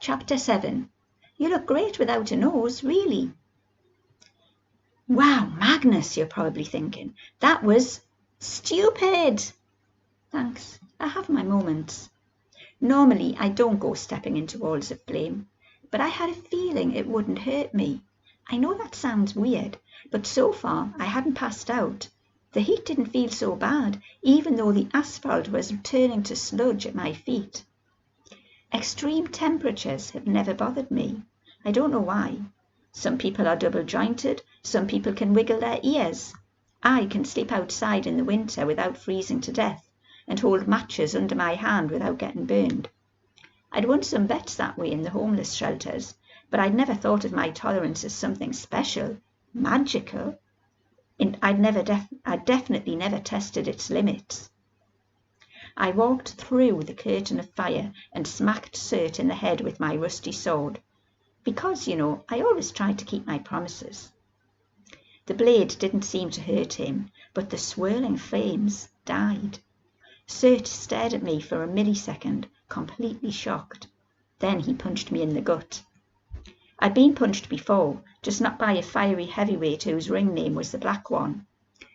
Chapter 7. You look great without a nose, really. Wow, Magnus, you're probably thinking. That was stupid. Thanks, I have my moments. Normally, I don't go stepping into walls of flame, but I had a feeling it wouldn't hurt me. I know that sounds weird, but so far I hadn't passed out. The heat didn't feel so bad, even though the asphalt was turning to sludge at my feet. Extreme temperatures have never bothered me. I don't know why. Some people are double-jointed, some people can wiggle their ears. I can sleep outside in the winter without freezing to death, and hold matches under my hand without getting burned. I'd won some bets that way in the homeless shelters, but I'd never thought of my tolerance as something special, magical. And I'd definitely never tested its limits. I walked through the curtain of fire and smacked Surt in the head with my rusty sword, because, I always try to keep my promises. The blade didn't seem to hurt him, but the swirling flames died. Surt stared at me for a millisecond, completely shocked. Then he punched me in the gut. I'd been punched before, just not by a fiery heavyweight whose ring name was the Black One.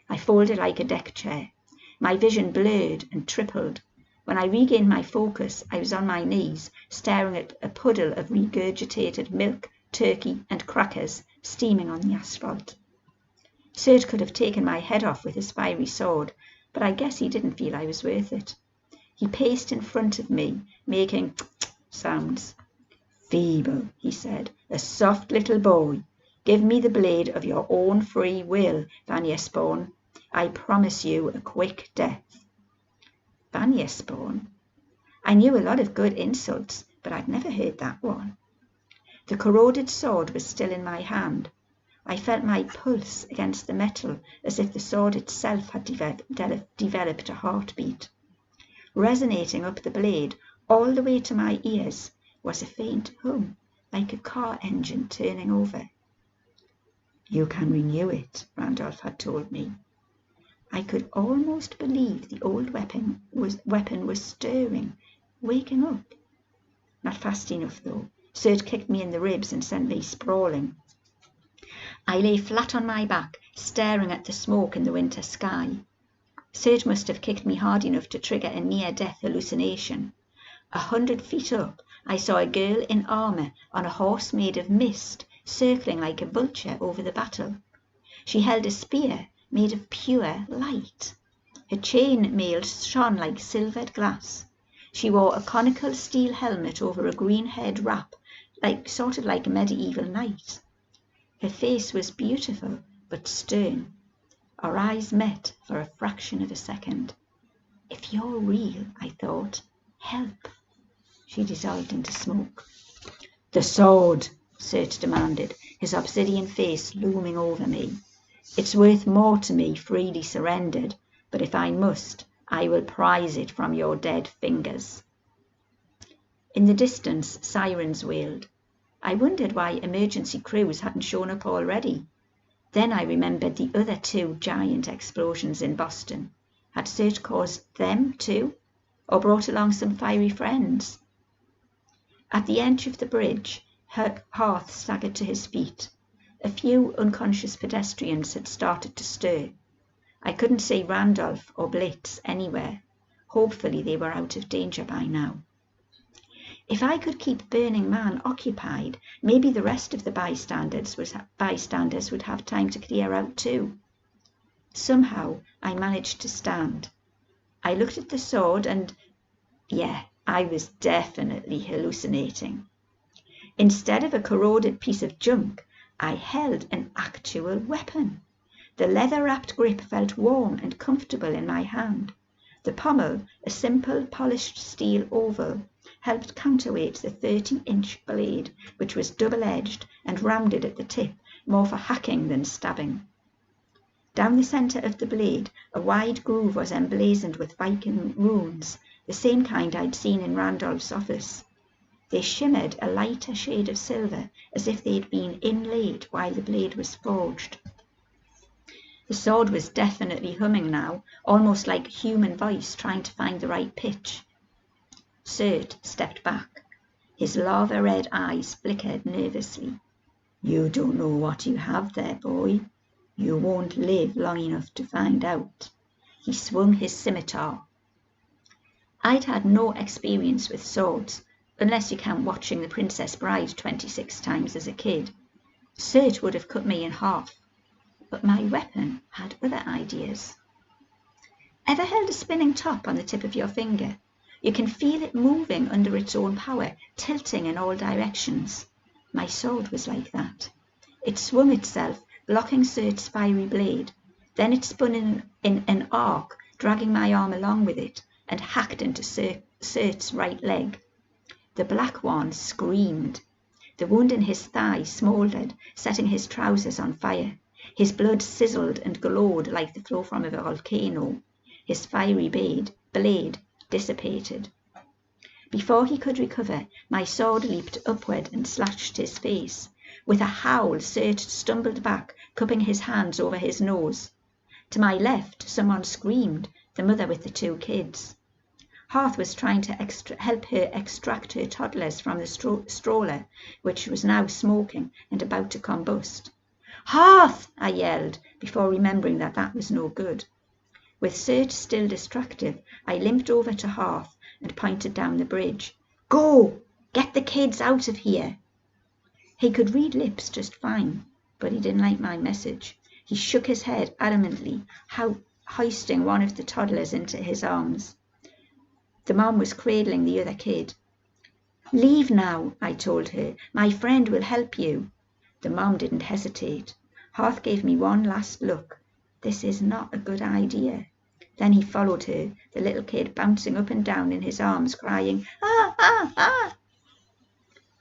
I folded like a deck chair. My vision blurred and tripled. When I regained my focus, I was on my knees, staring at a puddle of regurgitated milk, turkey, and crackers steaming on the asphalt. Surt could have taken my head off with his fiery sword, but I guess he didn't feel I was worth it. He paced in front of me, making sounds. "Feeble," he said, "a soft little boy. Give me the blade of your own free will, Vanya-spawn. I promise you a quick death." Vanya-spawn? I knew a lot of good insults, but I'd never heard that one. The corroded sword was still in my hand. I felt my pulse against the metal as if the sword itself had developed a heartbeat. Resonating up the blade, all the way to my ears, was a faint hum, like a car engine turning over. "You can renew it," Randolph had told me. I could almost believe the old weapon was stirring, waking up. Not fast enough, though. Surt kicked me in the ribs and sent me sprawling. I lay flat on my back, staring at the smoke in the winter sky. Surt must have kicked me hard enough to trigger a near-death hallucination. 100 feet up, I saw a girl in armour on a horse made of mist, circling like a vulture over the battle. She held a spear made of pure light. Her chain mail shone like silvered glass. She wore a conical steel helmet over a green head wrap, sort of like a medieval knight. Her face was beautiful, but stern. Our eyes met for a fraction of a second. "If you're real," I thought, "help." She dissolved into smoke. "The sword," Surt demanded, his obsidian face looming over me. "It's worth more to me freely surrendered, but if I must, I will prise it from your dead fingers." In the distance, sirens wailed. I wondered why emergency crews hadn't shown up already. Then I remembered the other 2 giant explosions in Boston. Had Surt caused them too, or brought along some fiery friends? At the edge of the bridge, Hearth staggered to his feet. A few unconscious pedestrians had started to stir. I couldn't see Randolph or Blitz anywhere. Hopefully they were out of danger by now. If I could keep Burning Man occupied, maybe the rest of the bystanders would have time to clear out too. Somehow I managed to stand. I looked at the sword and, I was definitely hallucinating. Instead of a corroded piece of junk, I held an actual weapon. The leather-wrapped grip felt warm and comfortable in my hand. The pommel, a simple polished steel oval, helped counterweight the 30-inch blade, which was double-edged and rounded at the tip, more for hacking than stabbing. Down the centre of the blade, a wide groove was emblazoned with Viking runes, the same kind I'd seen in Randolph's office. They shimmered a lighter shade of silver, as if they'd been inlaid while the blade was forged. The sword was definitely humming now, almost like a human voice trying to find the right pitch. Surt stepped back. His lava-red eyes flickered nervously. "You don't know what you have there, boy. You won't live long enough to find out." He swung his scimitar. I'd had no experience with swords, unless you count watching The Princess Bride 26 times as a kid. Cert would have cut me in half, but my weapon had other ideas. Ever held a spinning top on the tip of your finger? You can feel it moving under its own power, tilting in all directions. My sword was like that. It swung itself, blocking Cert's fiery blade. Then it spun in an arc, dragging my arm along with it, and hacked into Cert's right leg. The black one screamed. The wound in his thigh smouldered, setting his trousers on fire. His blood sizzled and glowed like the flow from a volcano. His fiery blade dissipated. Before he could recover, my sword leaped upward and slashed his face. With a howl, Cert stumbled back, cupping his hands over his nose. To my left, someone screamed, the mother with the 2 kids. Hearth was trying to help her extract her toddlers from the stroller, which was now smoking and about to combust. "Hearth!" I yelled, before remembering that was no good. With Cert still distracted, I limped over to Hearth and pointed down the bridge. "Go! Get the kids out of here!" He could read lips just fine, but he didn't like my message. He shook his head adamantly, hoisting one of the toddlers into his arms. The mom was cradling the other kid. "Leave now," I told her. "My friend will help you." The mom didn't hesitate. Hearth gave me one last look. This is not a good idea. Then he followed her, the little kid bouncing up and down in his arms, crying, "Ah, ah, ah!"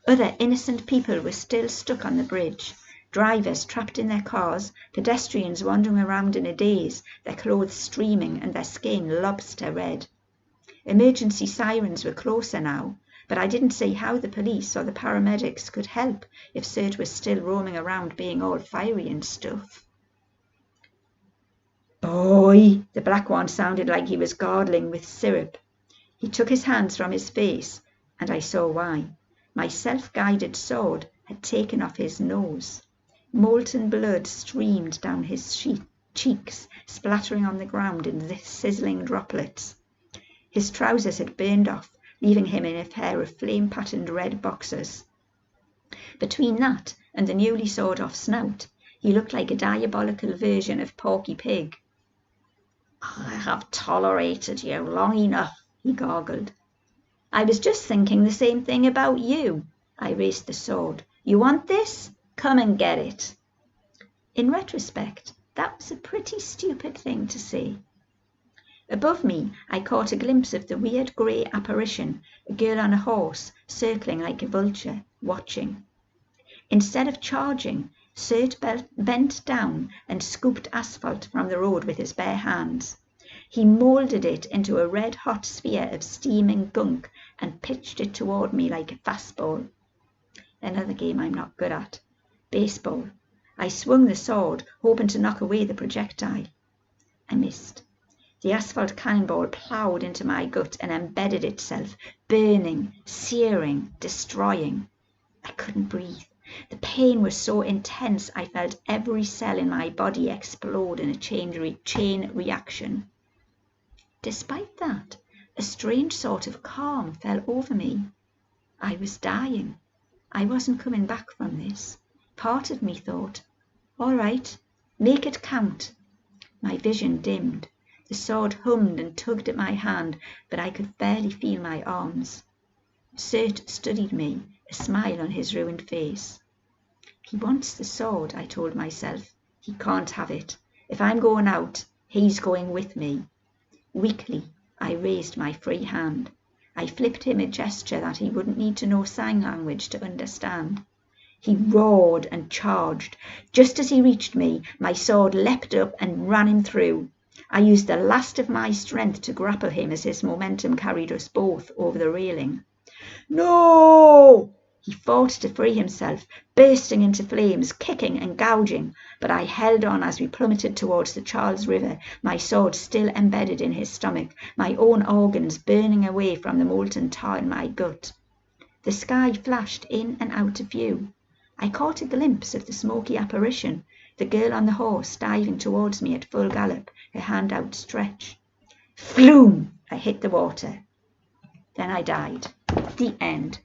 Other innocent people were still stuck on the bridge. Drivers trapped in their cars, pedestrians wandering around in a daze, their clothes streaming and their skin lobster red. Emergency sirens were closer now, but I didn't see how the police or the paramedics could help if Cert was still roaming around being all fiery and stuff. "Boy!" The black one sounded like he was gargling with syrup. He took his hands from his face, and I saw why. My self-guided sword had taken off his nose. Molten blood streamed down his cheeks, splattering on the ground in sizzling droplets. His trousers had burned off, leaving him in a pair of flame-patterned red boxers. Between that and the newly sawed-off snout, he looked like a diabolical version of Porky Pig. "I have tolerated you long enough," he gargled. "I was just thinking the same thing about you." I raised the sword. "You want this? Come and get it." In retrospect, that was a pretty stupid thing to say. Above me, I caught a glimpse of the weird grey apparition, a girl on a horse, circling like a vulture, watching. Instead of charging, Cert bent down and scooped asphalt from the road with his bare hands. He moulded it into a red-hot sphere of steaming gunk and pitched it toward me like a fastball. Another game I'm not good at. Baseball. I swung the sword, hoping to knock away the projectile. I missed. The asphalt cannonball ploughed into my gut and embedded itself, burning, searing, destroying. I couldn't breathe. The pain was so intense I felt every cell in my body explode in a chain reaction. Despite that, a strange sort of calm fell over me. I was dying. I wasn't coming back from this. Part of me thought, "All right, make it count." My vision dimmed. The sword hummed and tugged at my hand, but I could barely feel my arms. Cert studied me, a smile on his ruined face. "He wants the sword," I told myself. "He can't have it. If I'm going out, he's going with me." Weakly, I raised my free hand. I flipped him a gesture that he wouldn't need to know sign language to understand. He roared and charged. Just as he reached me, my sword leapt up and ran him through. I used the last of my strength to grapple him as his momentum carried us both over the railing. "No!" He fought to free himself, bursting into flames, kicking and gouging, but I held on as we plummeted towards the Charles River, my sword still embedded in his stomach, my own organs burning away from the molten tar in my gut. The sky flashed in and out of view. I caught a glimpse of the smoky apparition, the girl on the horse diving towards me at full gallop, her hand outstretched. Floom! I hit the water. Then I died. The end.